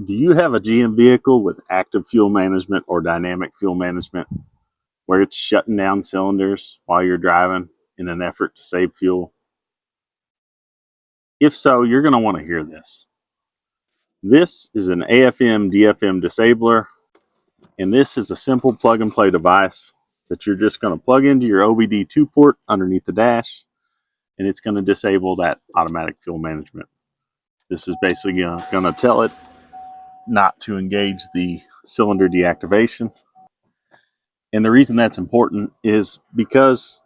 Do you have a GM vehicle with active fuel management or dynamic fuel management where it's shutting down cylinders while you're driving in an effort to save fuel? If so, you're going to want to hear this. This is an AFM DFM Disabler, and this is a simple plug and play device that you're just going to plug into your OBD-II port underneath the dash, and it's going to disable that automatic fuel management. This is basically going to tell it not to engage the cylinder deactivation. And the reason that's important is because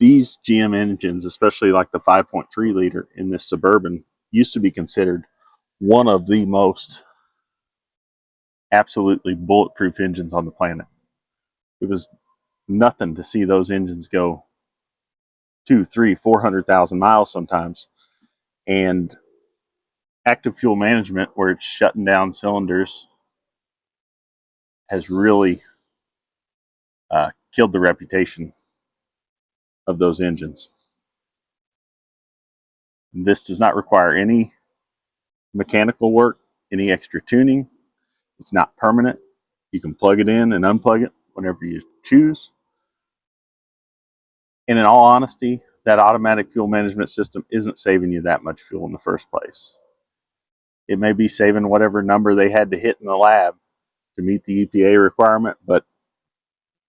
these GM engines, especially like the 5.3 liter in this Suburban, used to be considered one of the most absolutely bulletproof engines on the planet. It was nothing to see those engines go 200, 300, 400,000 miles sometimes. And active fuel management, where it's shutting down cylinders, has really killed the reputation of those engines. This does not require any mechanical work, any extra tuning. It's not permanent. You can plug it in and unplug it whenever you choose. And in all honesty, that automatic fuel management system isn't saving you that much fuel in the first place. It may be saving whatever number they had to hit in the lab to meet the EPA requirement, but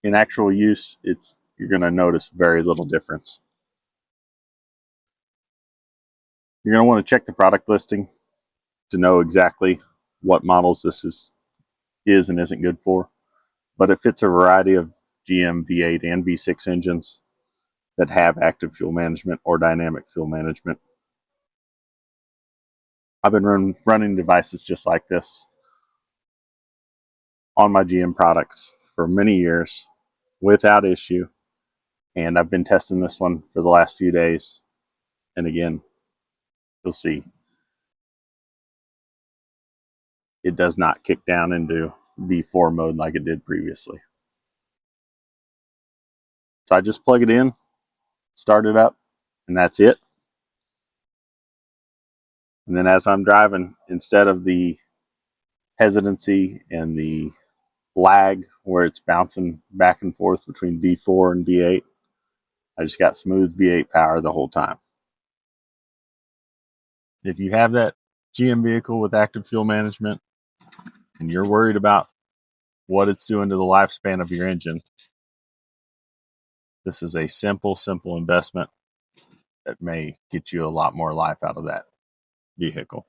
in actual use, you're going to notice very little difference. You're going to want to check the product listing to know exactly what models this is and isn't good for, but it fits a variety of GM V8 and V6 engines that have active fuel management or dynamic fuel management. I've been running devices just like this on my GM products for many years without issue, and I've been testing this one for the last few days, and again, you'll see it does not kick down into V4 mode like it did previously. So I just plug it in, start it up, and that's it. And then as I'm driving, instead of the hesitancy and the lag where it's bouncing back and forth between V4 and V8, I just got smooth V8 power the whole time. If you have that GM vehicle with active fuel management and you're worried about what it's doing to the lifespan of your engine, this is a simple investment that may get you a lot more life out of that vehicle.